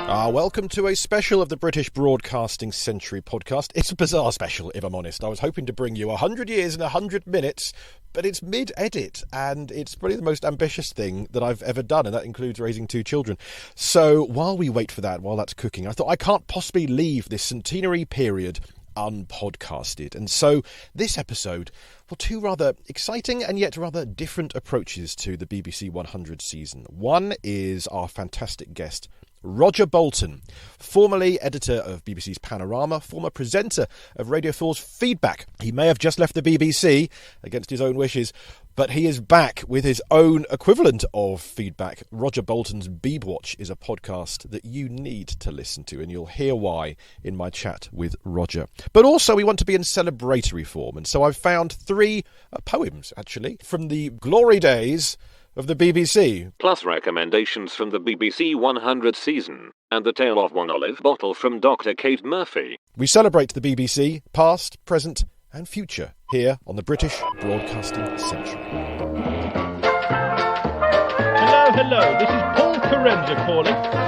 Welcome to a special of the British Broadcasting Century podcast. It's a bizarre special, if I'm honest. I was hoping to bring you 100 years in 100 minutes, but it's mid-edit, and it's probably the most ambitious thing that I've ever done, and that includes raising 2 children. So while we wait for that, while that's cooking, I thought I can't possibly leave this centenary period unpodcasted. And so this episode, well, 2 rather exciting and yet rather different approaches to the BBC 100 season. One is our fantastic guest, Roger Bolton, formerly editor of BBC's Panorama, former presenter of Radio 4's Feedback. He may have just left the BBC against his own wishes, but he is back with his own equivalent of Feedback. Roger Bolton's Beeb Watch is a podcast that you need to listen to, and you'll hear why in my chat with Roger. But also we want to be in celebratory form, and so I've found 3 poems, actually, from the glory days of the BBC. Plus recommendations from the BBC 100 season, and the tale of one olive bottle from Dr. Kate Murphy. We celebrate the BBC, past, present and future, here on the British Broadcasting Century. Hello, this is Paul Carenza calling.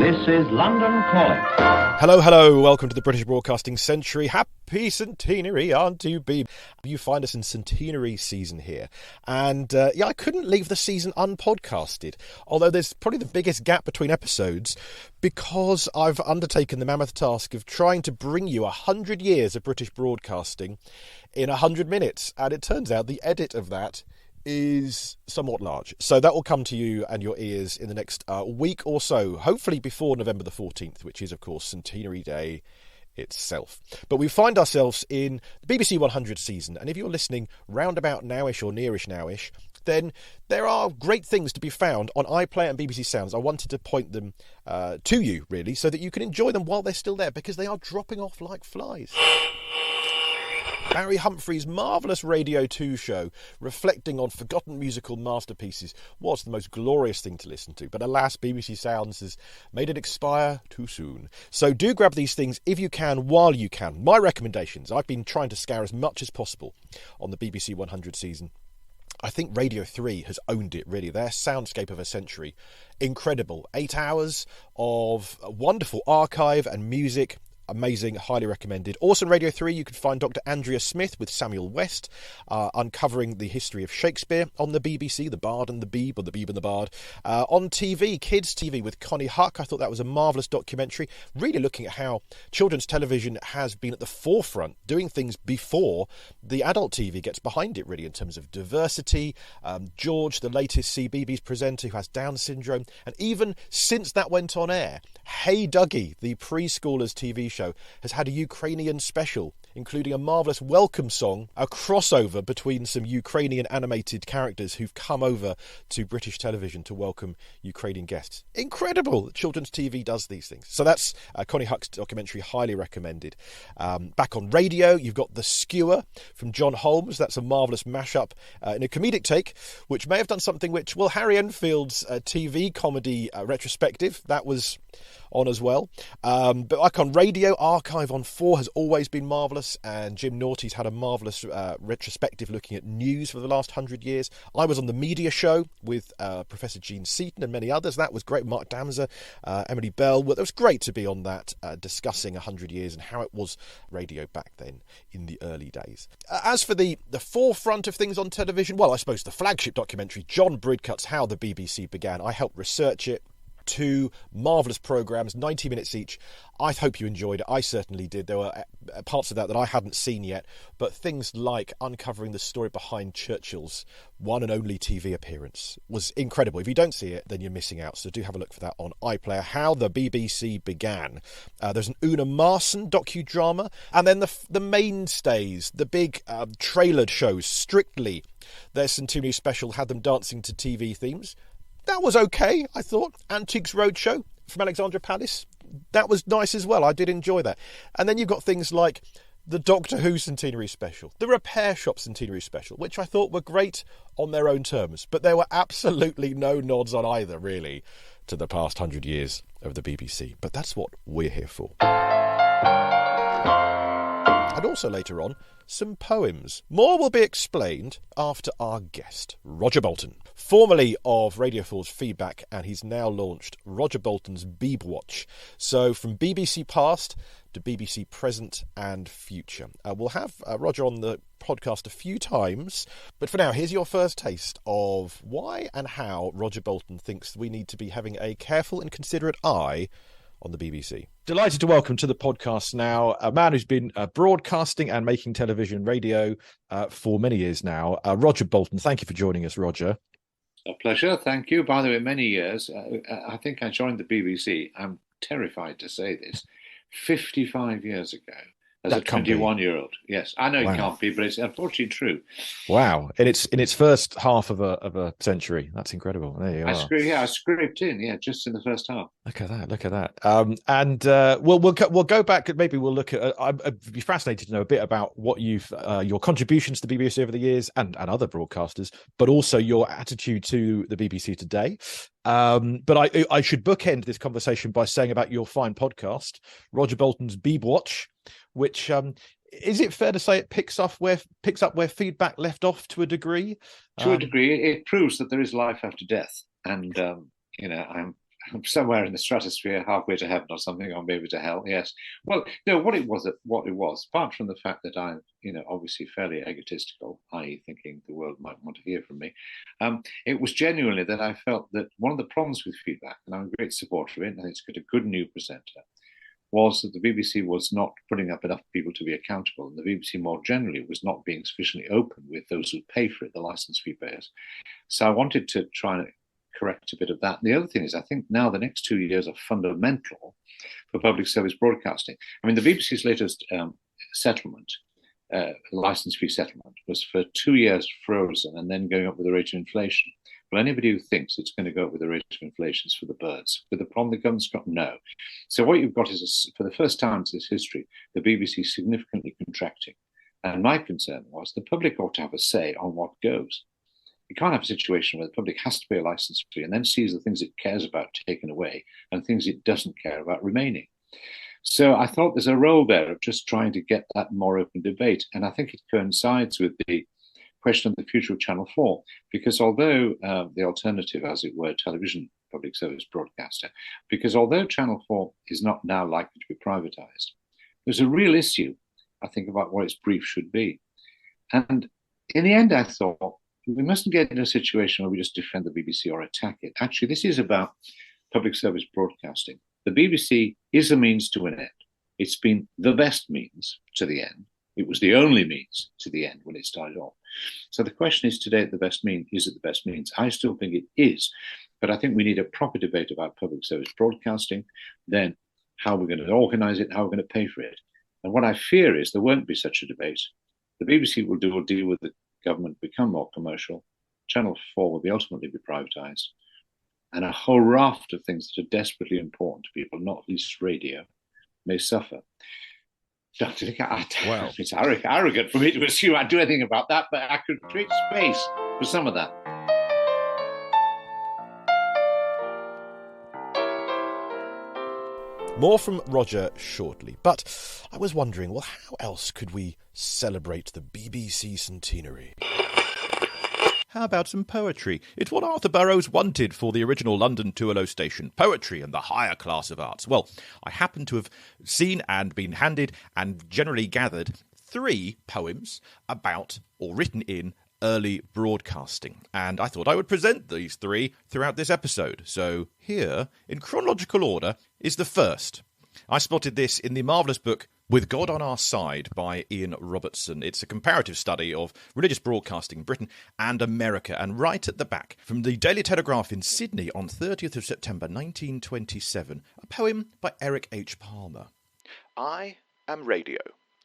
This is London calling. Hello, welcome to the British Broadcasting Century. Happy centenary, Auntie Beeb. You find us in centenary season here. And I couldn't leave the season unpodcasted, although there's probably the biggest gap between episodes because I've undertaken the mammoth task of trying to bring you 100 years of British broadcasting in 100 minutes. And it turns out the edit of that is somewhat large. So that will come to you and your ears in the next week or so, hopefully before November the 14th, which is, of course, Centenary Day itself. But we find ourselves in the BBC 100 season, and if you're listening roundabout nowish or nearish nowish, then there are great things to be found on iPlayer and BBC Sounds. I wanted to point them to you, really, so that you can enjoy them while they're still there, because they are dropping off like flies. Barry Humphrey's marvellous Radio 2 show, reflecting on forgotten musical masterpieces, was the most glorious thing to listen to. But alas, BBC Sounds has made it expire too soon. So do grab these things if you can, while you can. My recommendations, I've been trying to scour as much as possible on the BBC 100 season. I think Radio 3 has owned it, really. Their soundscape of a century. Incredible. 8 hours of wonderful archive and music. Amazing, highly recommended. Also on Radio 3, you can find Dr. Andrea Smith with Samuel West, uncovering the history of Shakespeare on the BBC, The Bard and the Beeb, or The Beeb and the Bard. On TV, Kids TV with Connie Huck. I thought that was a marvellous documentary, really looking at how children's television has been at the forefront, doing things before the adult TV gets behind it, really, in terms of diversity. George, the latest CBeebies presenter who has Down syndrome. And even since that went on air, Hey Dougie, the preschoolers TV show, has had a Ukrainian special, including a marvellous welcome song, a crossover between some Ukrainian animated characters who've come over to British television to welcome Ukrainian guests. Incredible that children's TV does these things. So that's Connie Huck's documentary, highly recommended. Back on radio, you've got The Skewer from John Holmes. That's a marvellous mashup in a comedic take, which may have done something which, well, Harry Enfield's TV comedy retrospective, that was on as well. But like on radio, Archive on 4 has always been marvellous, and Jim Naughty's had a marvellous retrospective looking at news for the last 100 years. I was on the Media Show with Professor Gene Seaton and many others. That was great. Mark Damser, Emily Bell. Well, it was great to be on that, discussing 100 years and how it was radio back then in the early days. As for the forefront of things on television, well, I suppose the flagship documentary, John Bridcut's How the BBC Began. I helped research it. 2 marvellous programmes, 90 minutes each. I hope you enjoyed it. I certainly did. There were parts of that I hadn't seen yet, but things like uncovering the story behind Churchill's one and only TV appearance was incredible. If you don't see it, then you're missing out. So do have a look for that on iPlayer. How the BBC Began. There's an Una Marson docudrama, and then the mainstays, the big trailered shows. Strictly, their centenary special had them dancing to TV themes. That was okay, I thought. Antiques Roadshow from Alexandra Palace. That was nice as well. I did enjoy that. And then you've got things like the Doctor Who Centenary Special, the Repair Shop Centenary Special, which I thought were great on their own terms. But there were absolutely no nods on either, really, to the past 100 years of the BBC. But that's what we're here for. And also later on, some poems. More will be explained after our guest, Roger Bolton, formerly of Radio 4's Feedback, and he's now launched Roger Bolton's Beeb Watch. So from BBC Past to BBC Present and Future. We'll have Roger on the podcast a few times, but for now, here's your first taste of why and how Roger Bolton thinks we need to be having a careful and considerate eye on the BBC. Delighted to welcome to the podcast now a man who's been broadcasting and making television radio for many years now, Roger Bolton. Thank you for joining us, Roger. A pleasure, thank you. By the way, many years. I think I joined the BBC, I'm terrified to say this, 55 years ago. As a 21-year-old, yes, I know. Wow. It can't be, but it's unfortunately true. Wow, in its first half of a century, that's incredible. There you are. I scraped in, just in the first half. Look at that. We'll go back. Maybe we'll look at. I'd be fascinated to know a bit about what your contributions to the BBC over the years and other broadcasters, but also your attitude to the BBC today. But I should bookend this conversation by saying about your fine podcast, Roger Bolton's Beeb Watch, which is it fair to say it picks up where feedback left off to a degree? To a degree, it proves that there is life after death, and I'm somewhere in the stratosphere, halfway to heaven or something, or maybe to hell. Yes. Well, no, what it was, apart from the fact that I'm, obviously fairly egotistical, i.e., thinking the world might want to hear from me, it was genuinely that I felt that one of the problems with feedback, and I'm a great supporter of it, and it's got a good new presenter, was that the BBC was not putting up enough people to be accountable, and the BBC more generally was not being sufficiently open with those who pay for it, the licence fee payers. So I wanted to try and correct a bit of that. And the other thing is, I think now the next 2 years are fundamental for public service broadcasting. I mean, the BBC's latest settlement, licence fee settlement, was for 2 years frozen and then going up with the rate of inflation. Well, anybody who thinks it's going to go up with the rate of inflation is for the birds. With the problem the government's got, no. So what you've got is, for the first time in its history, the BBC significantly contracting. And my concern was the public ought to have a say on what goes. You can't have a situation where the public has to pay a licence fee and then sees the things it cares about taken away and things it doesn't care about remaining. So I thought there's a role there of just trying to get that more open debate. And I think it coincides with the question of the future of Channel 4, because although the alternative, as it were, television public service broadcaster, because although Channel 4 is not now likely to be privatised, there's a real issue, I think, about what its brief should be. And in the end, I thought, we mustn't get into a situation where we just defend the BBC or attack it. Actually, this is about public service broadcasting. The BBC is a means to an end. It's been the best means to the end. It was the only means to the end when it started off. So the question is today, the best means, is it the best means? I still think it is, but I think we need a proper debate about public service broadcasting, then how we're going to organise it, how we're going to pay for it. And what I fear is there won't be such a debate. The BBC will deal with the government, become more commercial. Channel 4 will ultimately be privatised. And a whole raft of things that are desperately important to people, not least radio, may suffer. Wow. It's arrogant for me to assume I'd do anything about that, but I could create space for some of that. More from Roger shortly, but I was wondering, well, how else could we celebrate the BBC centenary? How about some poetry? It's what Arthur Burroughs wanted for the original London 210 station. Poetry and the higher class of arts. Well, I happen to have seen and been handed and generally gathered 3 poems about or written in early broadcasting. And I thought I would present these 3 throughout this episode. So here, in chronological order, is the first. I spotted this in the marvellous book With God on Our Side by Ian Robertson. It's a comparative study of religious broadcasting in Britain and America. And right at the back, from the Daily Telegraph in Sydney on 30th of September 1927, a poem by Eric H. Palmer. I am radio.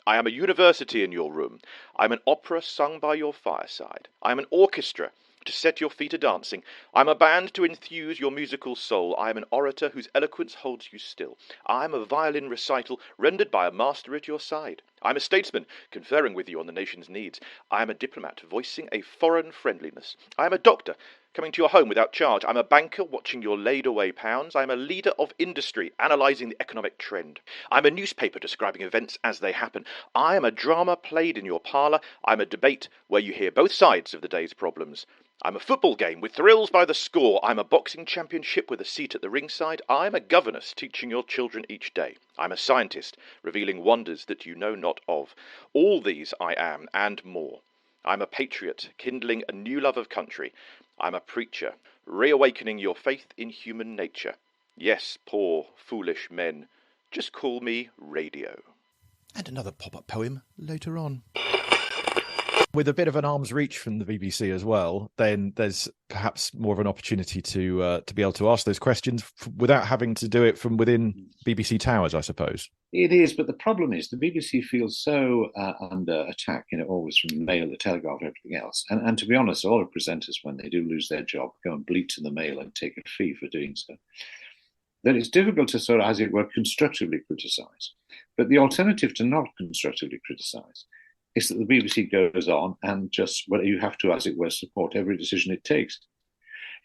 I am a university in your room. I am an opera sung by your fireside. I am an orchestra to set your feet a-dancing. I am a band to enthuse your musical soul. I am an orator whose eloquence holds you still. I am a violin recital rendered by a master at your side. I'm a statesman, conferring with you on the nation's needs. I am a diplomat, voicing a foreign friendliness. I am a doctor, coming to your home without charge. I'm a banker, watching your laid-away pounds. I'm a leader of industry, analysing the economic trend. I'm a newspaper, describing events as they happen. I am a drama played in your parlour. I'm a debate where you hear both sides of the day's problems. I'm a football game with thrills by the score. I'm a boxing championship with a seat at the ringside. I'm a governess teaching your children each day. I'm a scientist revealing wonders that you know not of. All these I am and more. I'm a patriot kindling a new love of country. I'm a preacher reawakening your faith in human nature. Yes, poor foolish men, just call me Radio. And another pop-up poem later on. With a bit of an arm's reach from the BBC as well, then there's perhaps more of an opportunity to be able to ask those questions without having to do it from within BBC Towers, I suppose. It is, but the problem is the BBC feels so under attack, always from the Mail, the Telegraph, everything else. And to be honest, a lot of presenters, when they do lose their job, go and bleat to the Mail and take a fee for doing so. That it's difficult to sort of, as it were, constructively criticise. But the alternative to not constructively criticise is that the BBC goes on and just, well, you have to, as it were, support every decision it takes.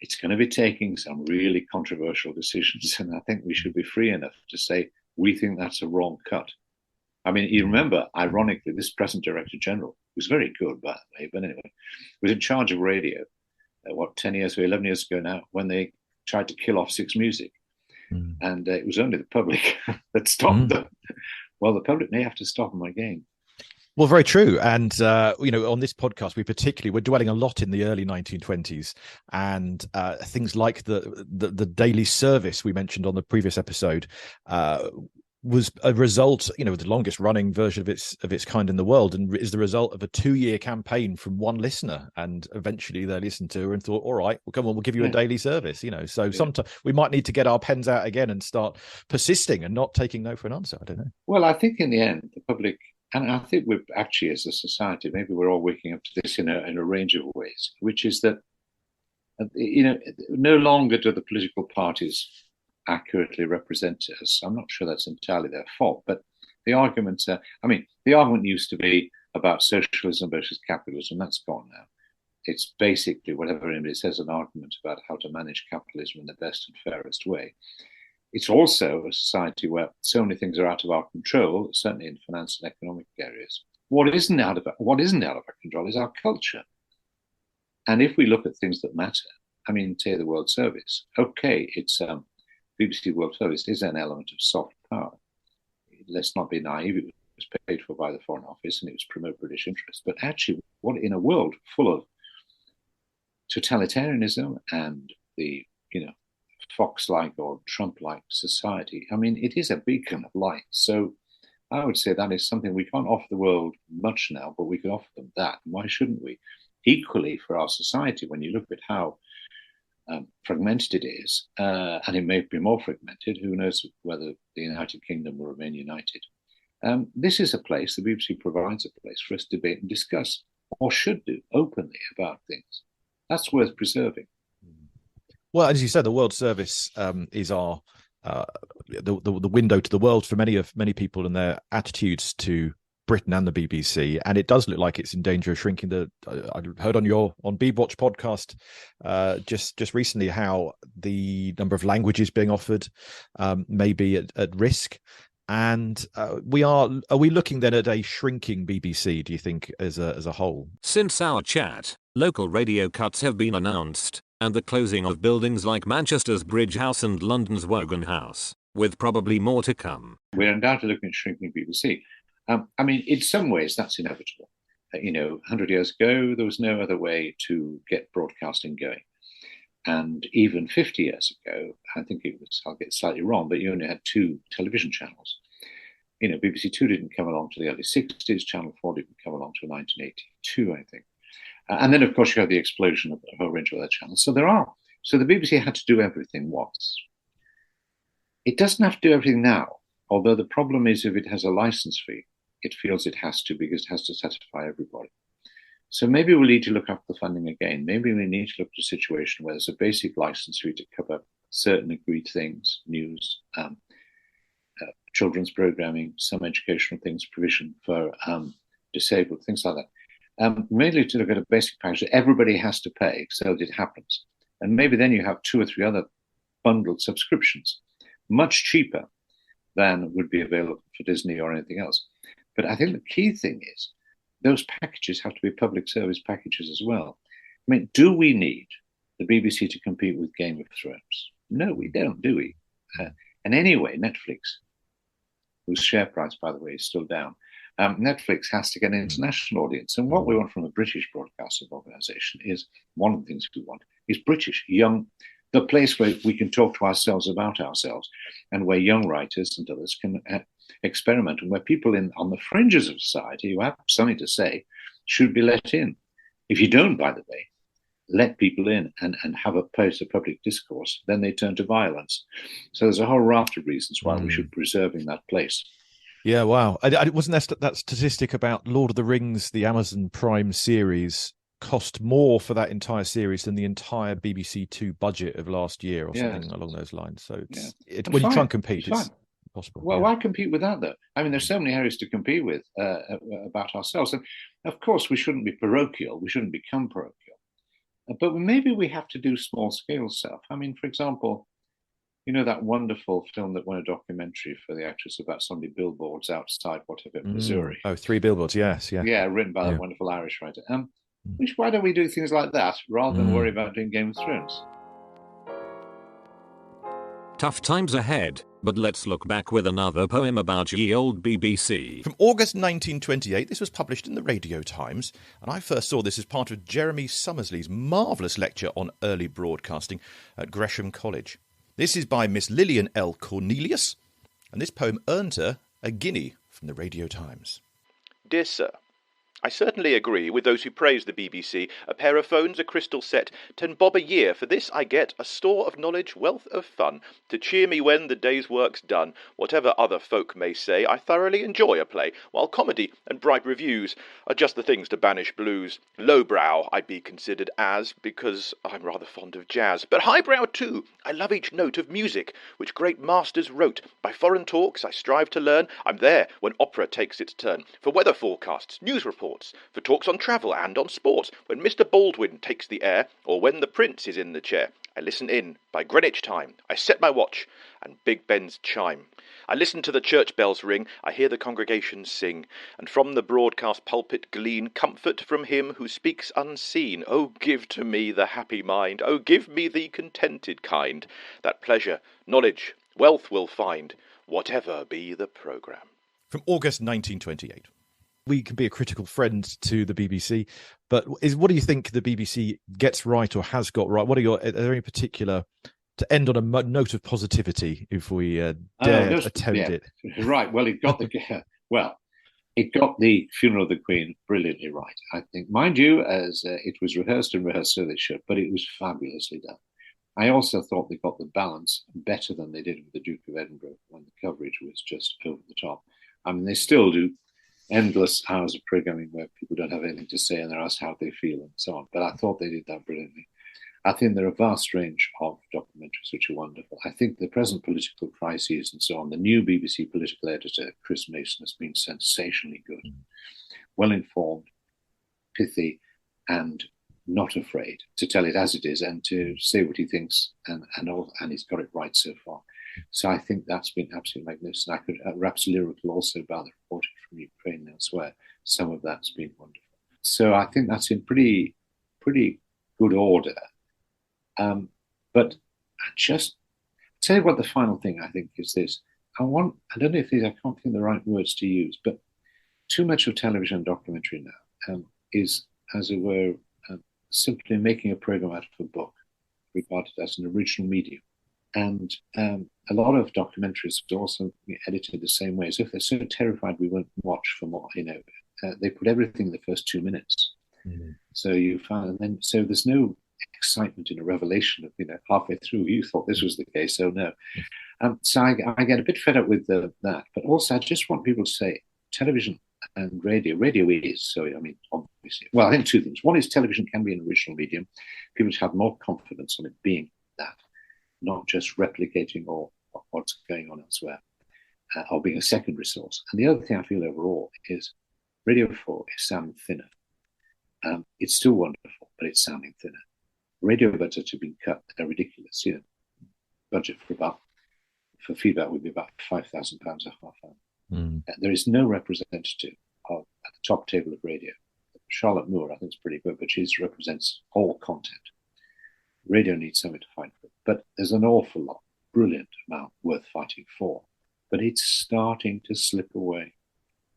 It's going to be taking some really controversial decisions, and I think we should be free enough to say, we think that's a wrong cut. I mean, you remember, ironically, this present Director General, who's very good, by the way, but anyway, was in charge of radio, 11 years ago now, when they tried to kill off Six Music. And it was only the public that stopped them. Well, the public may have to stop them again. Well, very true. And, on this podcast, we're dwelling a lot in the early 1920s and things like the daily service we mentioned on the previous episode was a result, the longest running version of its kind in the world, and is the result of a 2-year campaign from one listener. And eventually they listened to her and thought, all right, well, come on, we'll give you a daily service, So sometimes we might need to get our pens out again and start persisting and not taking no for an answer. I don't know. Well, I think in the end, the public, and I think we're actually, as a society, maybe we're all waking up to this in a range of ways, which is that, no longer do the political parties accurately represent us. I'm not sure that's entirely their fault, but the arguments the argument used to be about socialism versus capitalism. That's gone now. It's basically, whatever anybody says, an argument about how to manage capitalism in the best and fairest way. It's also a society where so many things are out of our control, certainly in finance and economic areas. What isn't out of our control is our culture. And if we look at things that matter, say the World Service, okay, it's BBC World Service is an element of soft power. Let's not be naive. It was paid for by the Foreign Office and it was promote British interests. But actually, what in a world full of totalitarianism and the, Fox-like or Trump-like society, it is a beacon of light. So I would say that is something we can't offer the world much now, but we can offer them that. Why shouldn't we? Equally for our society, when you look at how fragmented it is, and it may be more fragmented, who knows whether the United Kingdom will remain united. This is a place, the BBC provides a place for us to debate and discuss, or should do, openly about things. That's worth preserving. Well, as you said, the World Service is our the window to the world for many people and their attitudes to Britain and the BBC, and it does look like it's in danger of shrinking. I heard on Beeb Watch podcast just recently how the number of languages being offered may be at risk. And are we looking then at a shrinking BBC, do you think, as a whole? Since our chat, local radio cuts have been announced, and the closing of buildings like Manchester's Bridge House and London's Wogan House, with probably more to come. We're undoubtedly looking at shrinking BBC. In some ways, that's inevitable. 100 years ago, there was no other way to get broadcasting going. And even 50 years ago, I think it was, I'll get slightly wrong, but you only had 2 television channels. BBC 2 didn't come along to the early 60s, Channel 4 didn't come along to 1982, I think. And then, of course, you have the explosion of a whole range of other channels. So the BBC had to do everything once. It doesn't have to do everything now, although the problem is if it has a license fee, it feels it has to because it has to satisfy everybody. So maybe we need to look up the funding again. Maybe we need to look at a situation where there's a basic license fee to cover certain agreed things, news, children's programming, some educational things, provision for disabled, things like that. Mainly to look at a basic package that everybody has to pay so that it happens. And maybe then you have 2 or 3 other bundled subscriptions, much cheaper than would be available for Disney or anything else. But I think the key thing is those packages have to be public service packages as well. I mean, do we need the BBC to compete with Game of Thrones? No, we don't, do we? And anyway, Netflix, whose share price, by the way, is still down, Netflix has to get an international audience. And what we want from a British broadcasting organisation is, one of the things we want is British, young, the place where we can talk to ourselves about ourselves, and where young writers and others can experiment, and where people on the fringes of society who have something to say should be let in. If you don't, by the way, let people in and have a place of public discourse, then they turn to violence. So there's a whole raft of reasons why we should be preserving that place. Yeah, wow. Wasn't there that statistic about Lord of the Rings, the Amazon Prime series, cost more for that entire series than the entire BBC Two budget of last year or something along those lines? So when you try and compete, it's impossible. Well, why compete with that, though? I mean, there's so many areas to compete with about ourselves. And of course, we shouldn't be parochial. We shouldn't become parochial. But maybe we have to do small-scale stuff. I mean, for example, you know that wonderful film that won a documentary for the actress about so many billboards outside, whatever, Missouri. Oh, 3 billboards, yes. Yeah, written by that wonderful Irish writer. Why don't we do things like that rather than worry about doing Game of Thrones? Tough times ahead, but let's look back with another poem about ye old BBC. From August 1928, this was published in the Radio Times, and I first saw this as part of Jeremy Summersley's marvellous lecture on early broadcasting at Gresham College. This is by Miss Lillian L. Cornelius, and this poem earned her a guinea from the Radio Times. Dear Sir, I certainly agree with those who praise the BBC. A pair of phones, a crystal set, 10 bob a year. For this I get a store of knowledge, wealth of fun, to cheer me when the day's work's done. Whatever other folk may say, I thoroughly enjoy a play, while comedy and bright reviews are just the things to banish blues. Lowbrow I'd be considered as, because I'm rather fond of jazz. But highbrow too, I love each note of music, which great masters wrote. By foreign talks I strive to learn. I'm there when opera takes its turn. For weather forecasts, news reports, for talks on travel and on sport, when Mr. Baldwin takes the air, or when the Prince is in the chair. I listen in by Greenwich time. I set my watch, and Big Ben's chime. I listen to the church bells ring, I hear the congregation sing, and from the broadcast pulpit glean comfort from him who speaks unseen. Oh, give to me the happy mind, oh, give me the contented kind, that pleasure, knowledge, wealth will find, whatever be the programme. From August 1928. We can be a critical friend to the BBC, but what do you think the BBC gets right or has got right? Are there any particular, to end on a note of positivity, if we dare attempt it? Right. Well, it got the Funeral of the Queen brilliantly right, I think. Mind you, as it was rehearsed so they should, but it was fabulously done. I also thought they got the balance better than they did with the Duke of Edinburgh, when the coverage was just over the top. I mean, they still do endless hours of programming where people don't have anything to say and they're asked how they feel and so on. But I thought they did that brilliantly. I think there are a vast range of documentaries which are wonderful. I think the present political crises and so on, the new BBC political editor, Chris Mason, has been sensationally good, well-informed, pithy, and not afraid to tell it as it is and to say what he thinks, and he's got it right so far. So I think that's been absolutely magnificent. I could raps lyrical also about the reporting from Ukraine and elsewhere. Some of that's been wonderful. So I think that's in pretty good order. But I just tell you what the final thing I think is this. I don't know if I can't think the right words to use, but too much of television and documentary now is, as it were, simply making a program out of a book, regarded as an original medium. And a lot of documentaries are also edited the same way, as if they're so terrified we won't watch for more. They put everything in the first 2 minutes. Mm-hmm. So you find, so there's no excitement in a revelation of halfway through you thought this was the case. So no. So I get a bit fed up with that. But also I just want people to say television and radio. Radio is, so I mean, obviously. Well, I think 2 things. One is television can be an original medium. People should have more confidence on it being that, not just replicating or what's going on elsewhere. or being a secondary source. And the other thing I feel overall is Radio 4 is sounding thinner. It's still wonderful, but it's sounding thinner. Radio budgets have been cut. They're ridiculous. Budget for feedback would be about £5,000 a half hour. There is no representative at the top table of radio. Charlotte Moore, I think, is pretty good, but she represents all content. Radio needs something to fight for. But there's an awful lot, brilliant amount worth fighting for. But it's starting to slip away.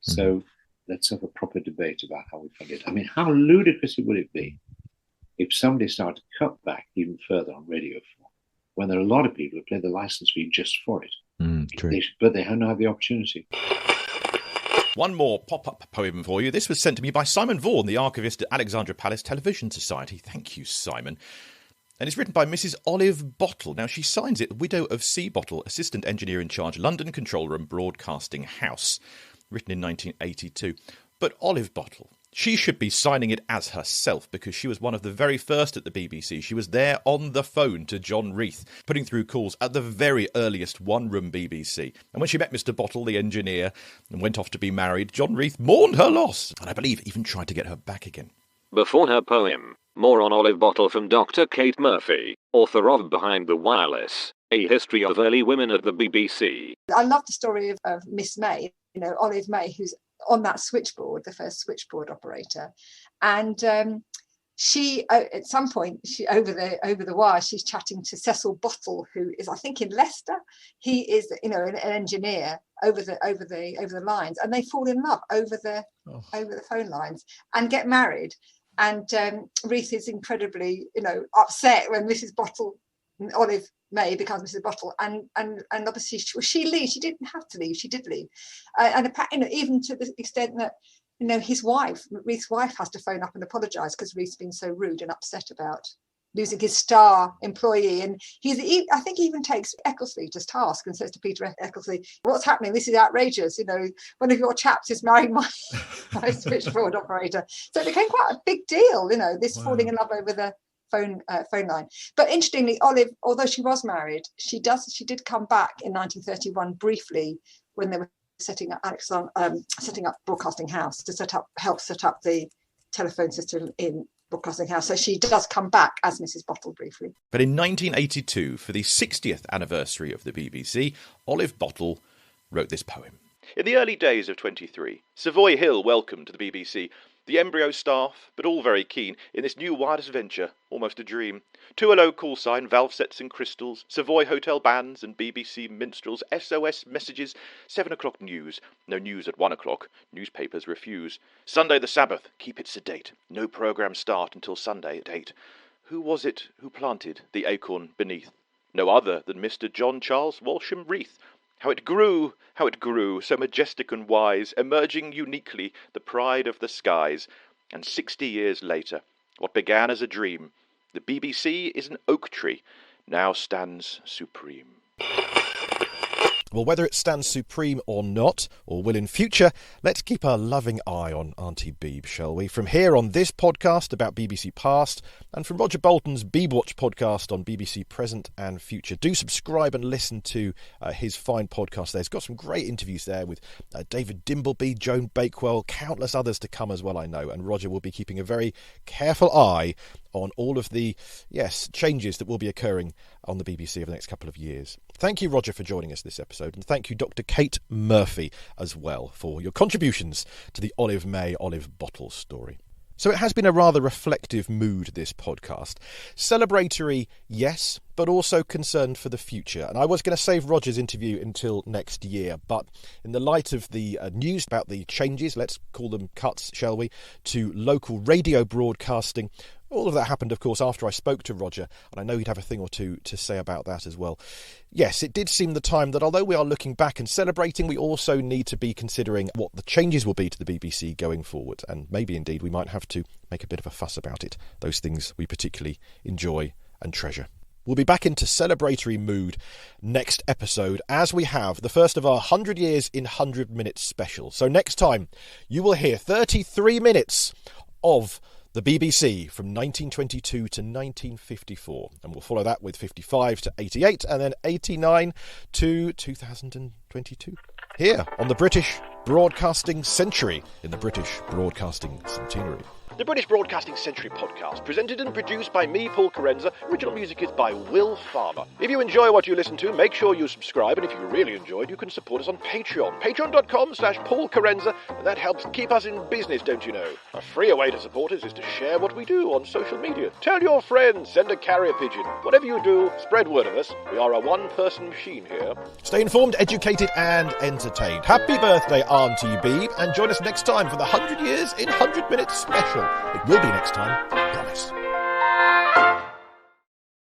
So let's have a proper debate about how we fund it. I mean, how ludicrous would it be if somebody started to cut back even further on Radio 4, when there are a lot of people who pay the license fee just for it. True. But they don't have the opportunity. One more pop-up poem for you. This was sent to me by Simon Vaughan, the archivist at Alexandra Palace Television Society. Thank you, Simon. And it's written by Mrs. Olive Bottle. Now, she signs it, widow of C. Bottle, assistant engineer in charge, London Control Room Broadcasting House. Written in 1982. But Olive Bottle, she should be signing it as herself, because she was one of the very first at the BBC. She was there on the phone to John Reith, putting through calls at the very earliest one-room BBC. And when she met Mr. Bottle, the engineer, and went off to be married, John Reith mourned her loss, and I believe even tried to get her back again. Before her poem, more on Olive Bottle from Dr. Kate Murphy, author of Behind the Wireless, A History of Early Women at the BBC. I love the story of Miss May, Olive May, who's on that switchboard, the first switchboard operator. And she, at some point, over the wire, she's chatting to Cecil Bottle, who is, I think, in Leicester. He is, an engineer over the lines, and they fall in love over the phone lines and get married. And Reith is incredibly, upset when Mrs. Bottle, Olive May, becomes Mrs. Bottle, and obviously she leaves. She didn't have to leave. She did leave, and even to the extent that Reith's wife has to phone up and apologise because Reith's been so rude and upset about losing his star employee. And I think he even takes Ecclesfield to task and says to Peter Ecclesfield, "What's happening? This is outrageous. One of your chaps is marrying my switchboard operator." So it became quite a big deal. This falling in love over the phone line. But interestingly, Olive, although she was married, she did come back in 1931 briefly when they were setting up Broadcasting House to help set up the telephone system in Broadcasting House. So she does come back as Mrs. Bottle briefly. But in 1982, for the 60th anniversary of the BBC, Olive Bottle wrote this poem. In the early days of 23, Savoy Hill welcomed the BBC. The embryo staff, but all very keen in this new wireless venture, almost a dream. 2 call sign, valve sets and crystals, Savoy Hotel bands and BBC minstrels, SOS messages, 7 o'clock news. No news at 1 o'clock, newspapers refuse. Sunday the Sabbath, keep it sedate. No programme start until Sunday at 8. Who was it who planted the acorn beneath? No other than Mr. John Charles Walsham Reith. How it grew, so majestic and wise, emerging uniquely, the pride of the skies. And 60 years later, what began as a dream, the BBC is an oak tree, now stands supreme. Well, whether it stands supreme or not, or will in future, let's keep a loving eye on Auntie Beeb, shall we? From here on this podcast about BBC Past, and from Roger Bolton's Beeb Watch podcast on BBC Present and Future. Do subscribe and listen to his fine podcast there. He's got some great interviews there with David Dimbleby, Joan Bakewell, countless others to come as well, I know. And Roger will be keeping a very careful eye on all of the, changes that will be occurring on the BBC over the next couple of years. Thank you, Roger, for joining us this episode. And thank you, Dr. Kate Murphy, as well, for your contributions to the Olive May, Olive Bottle story. So it has been a rather reflective mood, this podcast. Celebratory, yes, but also concerned for the future. And I was going to save Roger's interview until next year, but in the light of the news about the changes, let's call them cuts, shall we, to local radio broadcasting, all of that happened, of course, after I spoke to Roger, and I know he'd have a thing or two to say about that as well. Yes, it did seem the time that although we are looking back and celebrating, we also need to be considering what the changes will be to the BBC going forward. And maybe, indeed, we might have to make a bit of a fuss about it, those things we particularly enjoy and treasure. We'll be back into celebratory mood next episode, as we have the first of our 100 Years in 100 Minutes special. So next time, you will hear 33 minutes of the BBC from 1922 to 1954, and we'll follow that with 55 to 88 and then 89 to 2022. here on the British Broadcasting Century in the British Broadcasting Centenary. The British Broadcasting Century podcast, presented and produced by me, Paul Carenza. Original music is by Will Farmer. If you enjoy what you listen to, make sure you subscribe, and if you really enjoyed, you can support us on Patreon. Patreon.com/Paul Carenza, and that helps keep us in business, don't you know? A freer way to support us is to share what we do on social media. Tell your friends, send a carrier pigeon. Whatever you do, spread word of us. We are a one-person machine here. Stay informed, educated and entertained. Happy birthday, Auntie Beeb, and join us next time for the 100 Years in 100 Minutes special. It will be next time, I promise.